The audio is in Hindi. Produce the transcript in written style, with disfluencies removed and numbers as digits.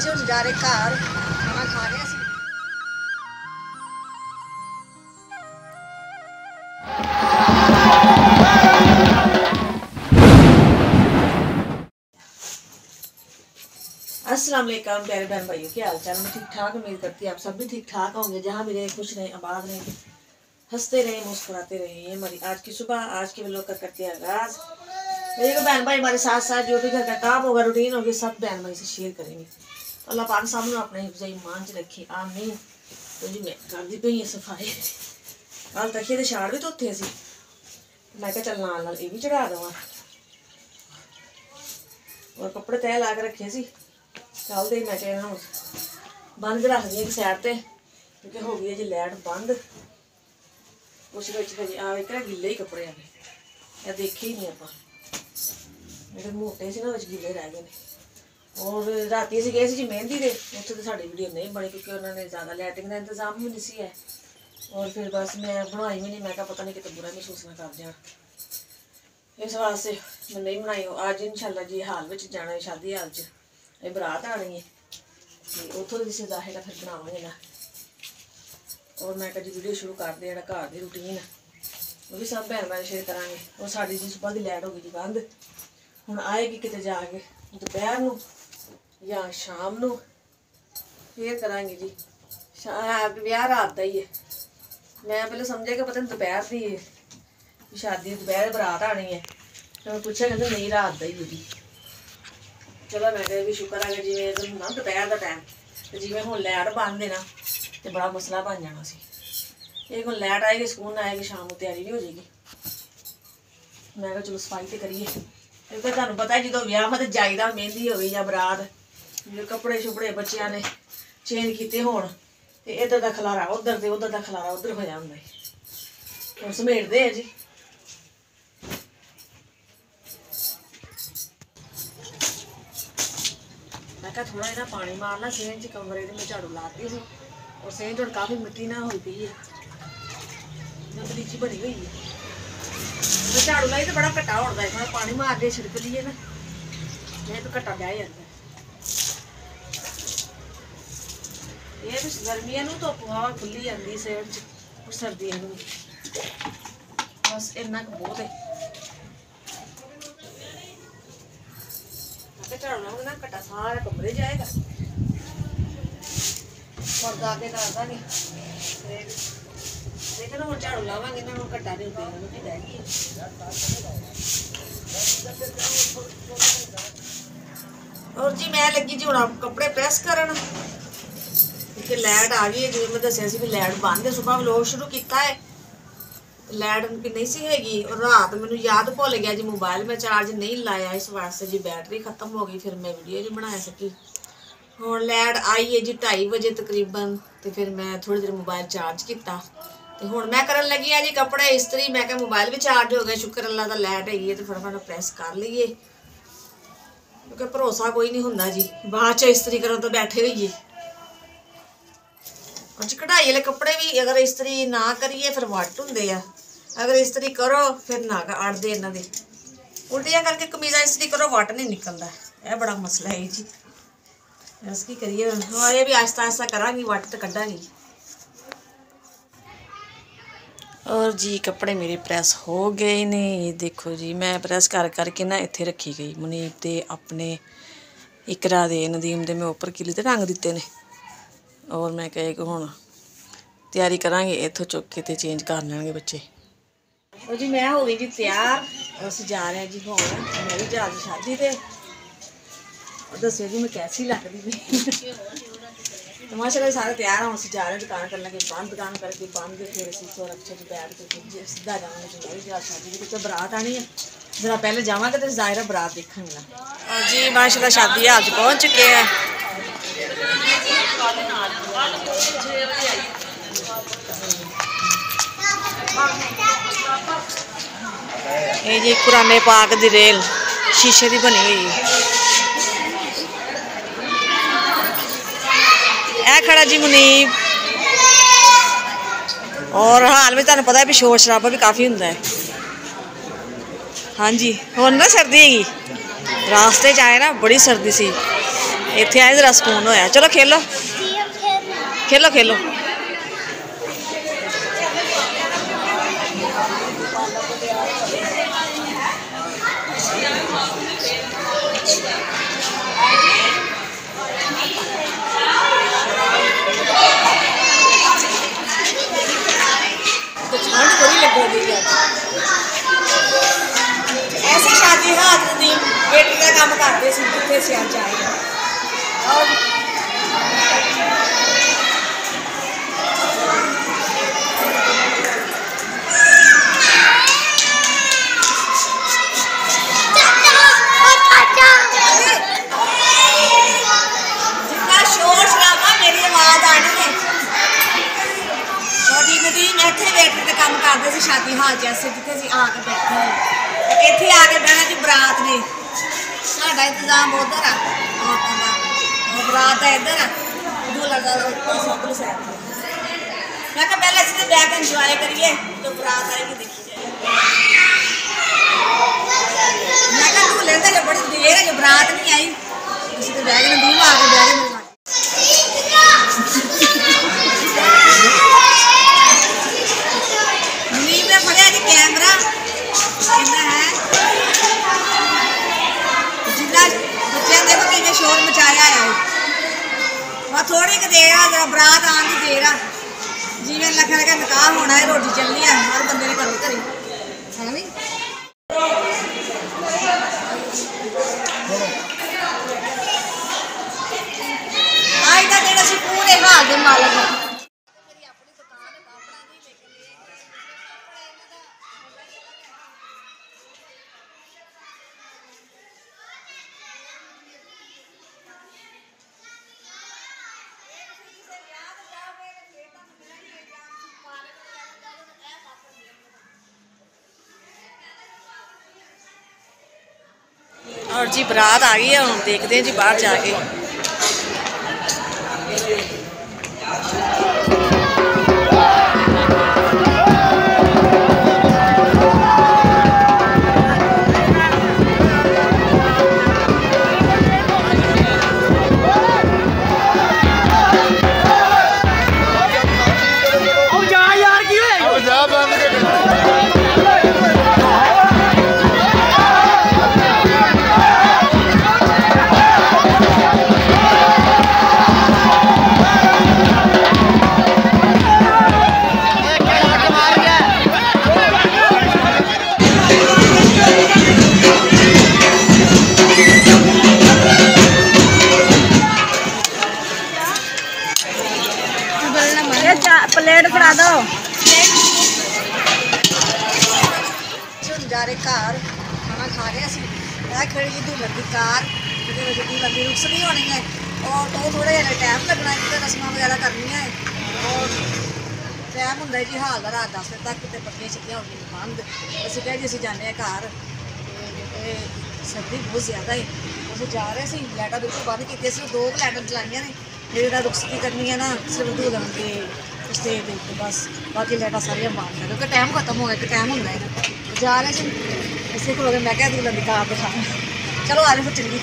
जा रहे घर खाना खा रहे हैं। अस्सलाम वालेकुम प्यारे बहन भाइयों, क्या हाल चाल। मैं ठीक ठाक उम्मीद करती हूँ आप सब भी ठीक ठाक होंगे। जहाँ भी रहे खुश रहें, आबाद रहें, हंसते रहें, मुस्कुराते रहें। ये हमारी आज की सुबह, आज के व्लॉग का करते हैं आगाज। मेरे बहन भाई हमारे साथ साथ जो भी घर का काम होगा, रूटीन होगी, सब बहन भाई से शेयर करेंगे। अल्लाह पाक सामने अपने हिफ्ज़ ईमान च रखे, आमीन। तो जी मैं करती पई सफाई। कल तकिए ते छाड़ भी धोते सी, मैं क्या चल नाल ये भी चढ़ा देवां। और कपड़े तय ला के रखे सी कल दे, मैं क्या बंद रख दी एक साइड ते, क्योंकि हो गई है जी लाइट बंद। कुछ इतना गिले ही कपड़े आ गए, देखे ही नहीं आप जो मोटे से ना गिले रह गए। और रात असीं गए जी मेहंदी दे, उत्थे तो साडी वीडियो नहीं बनी क्योंकि उन्होंने ज़्यादा लाइटिंग का इंतजाम भी नहीं सी है। और फिर बस मैं बनाई भी नहीं, मैं पता नहीं कितने बुरा महसूस ना कर जाए, इस वास्ते मैं नहीं बनाई। अज इंशाल्लाह जी हाल में जाना है, शादी हाल च ये बरात आनी है, तो उतों की रिश्तेदारी का फिर बनावे ना। और मैं जी वीडियो शुरू कर दे, जो घर की रूटीन वो भी सब भैन भाई शेयर करा। और साड़ी जी सुबह की लाइट हो गई जी बंद, हुण आएगी किते जाके दोपहर नूं या शाम नूं फिर करांगे जी। ब्याह रात का ही है, मैं पहले समझा कि पता नहीं दोपहर की है शादी, दोपहर बरात आनी है। तो मैं पूछा कहते नहीं रात का ही है जी। चलो मैं कहा भी शुक्र है जिवें ना दोपहर का टाइम, तो जिवें हुण लाइट बंद है ना, तो बड़ा मसला बन जाना सी। एक हुण लाइट आएगी, सुकून आएगी, शाम को तैयारी भी हो जाएगी। मैं कहा चलो सफाई तो करिए, क्योंकि तुहानूं पता है जो विआह में जाईदा, मेहंदी हो गई या बरात, जो कपड़े शुपड़े बच्चों ने चेंज किए होण, तो इधर का खलारा उधर, तो उधर का खलारा उधर हो जाता है। हुण समेटदे हैं जी। मैं कहा थोड़ा ना पानी मारना सेंध च, कमरे में झाड़ू लाती थी और सेंध हुण काफ़ी मिट्टी ना हुई पई है, बलीची बनी हुई है। मैं झाड़ू लाई तो बड़ा घट्टा उड़ता है, थोड़ा पानी मार के छिड़क लीए ना, नहीं तो घट्टा बह जाता है। ये भी गर्मियों में धुप हवा खुली जाती सेड़ च, और सर्दियों में बस इन्ना क बहुत है। झाड़ू लाऊंगे ना घट्टा सारा कमरे जाएगा, पर्दा आगे कर देंगे। लेकिन हम झाड़ू लावांगे ना, घट्टा नहीं होता, मिट्टी रह गई। और जी मैं लगी जी हुण कपड़े प्रेस करन, क्योंकि लाइट आ गई है। जिवें मैं दस्सिया सी भी लाइट बंद है, सुबह व्लॉग शुरू किया है लाइट नहीं सी हैगी। और रात मैनू याद भुल गया जी, मोबाइल में चार्ज नहीं लाया, इस वास्ते जी बैटरी खत्म हो गई, फिर मैं वीडियो नहीं बना सकी। हुण लाइट आई है जी 2:30 बजे तकरीबन, तो फिर मैं थोड़ी देर मोबाइल चार्ज किया, तो हुण मैं करन लगी हाँ जी कपड़े इस्त्री। मैं क्या मोबाइल भी चार्ज हो गया, शुक्र अल्लाह दा लाइट हैगी है, तो फटाफट प्रेस कर लीए, क्योंकि भरोसा कोई नहीं हुंदा जी, बाद च इस्त्री करो तो बैठे होइए। और कढ़ाई वाले कपड़े भी अगर इस्त्री ना करिए फिर वट होंगे आ, अगर इस्त्री करो फिर ना अड़ते इन्हों के, उल्टियाँ करके कमीजा इस्त्री करो वट नहीं निकलता, यह बड़ा मसला है जी। बस की करिए, और ये भी आहिस्ता आहिस्ता करांगी, वट तो कढ़ांगी। और जी कपड़े मेरे प्रेस हो गए ने, ये देखो जी मैं प्रेस कर करके ना इत्थे रखी गई। मुनीब के अपने इकरा दे नदीम दे मैं उपर किले ते रंग दिते ने, और मैं कहे कि हुण तैयारी करांगे, इत्थों चुक के ते चेंज कर लेंगे बच्चे। और जी मैं हो गई जी तैयार, अस जा रहे हैं जी हुण मेरी जहाज शादी ते। और दस्यो जी मैं कैसी लगती थी। तो माशाल्लाह सारे तैयार हैं, अस जा रहे हैं दुकान करने लगे बंद, दुकान करके बंद, फिर असीं तो रक्शे च बैठ के सीधा जावांगे जी मेरी जहाज शादी की, क्योंकि बरात आनी है। जरा पहले जावांगे तो ज़ाहिर है बरात देखांगे। और जी माशाल्लाह शादी हाल च पहुँच चुके हैं। ये जी कुराने पाक दी रेल शीशे की बनी हुई है। ए खड़ा जी मुनीब, और हाल में तुहानूं पता है भी शोर शराबा भी काफ़ी होंदा है। हाँ जी हुण ना सर्दी हैगी, रास्ते च आए ना बड़ी सर्दी सी, इत्थे आए जरा सकून होया। चलो खेलो खेलो खेलो। ठंड बड़ी लगी है। ऐसी शादी हाथ दी बेटी का काम करते सी कितने सियाल जाए। जितना शोर शराबा मेरी आवाज आनी है। मैं इतने वेटर के काम करते सी शादी हाल जैसे जिथे आके बैठे इतने आके बहना जी बरात ने साडा इंतजाम उधर आ बरात है इधर दूल्हा उधर साइड। मैं कहा पहले इससे बैठ इंजॉय करिए तो बरात आएगी देखी जाए। मैं कहा दूल्हे तो जो बड़ी देर है जो बरात नहीं आई किसी तो बैग ने दूल्हा आके बैग में कैमरा है जिला बच्चे देखो कि शोर मचाया है। वह थोड़ी देर बरात आने की देर आ जिमें लखन का निकाह होना है रोटी चलनी है हर बंदे ने घरों घरी है नी। आज का दिन असीं पूरे हाल के मालक हैं। और जी बरात आ गई है हम देखते हैं जी बाहर जाके। प्लेट फड़ा दो जा रहे घर खाना खा रहे असं खड़ी जी दूल्हन की कार दूल्हन की रुक्स नहीं होनी है और तो थोड़ा जहा टाइम लगना है रस्म वगैरह करनी है और टाइम होंगे जी हाल का रात 10 बजे तक तो पक्कियां छत्तियां होगी बंद। असं कह जी असं जाने घर सर्दी बहुत ज़्यादा है उस जा रहे थे लाइटा बिल्कुल बंद की 2 लाइटा चलाइया ने जो रुखसती करनी है ना सिर्फ दूल्हन के स्टेज के बस बाकी लाइटा सारिया बंद है क्योंकि टाइम खत्म हो गया टाइम होंगे जा रहे थे इसे खलो मैं क्या दूल्हन की कार दिखा। चलो आ रहे फिर चलिए।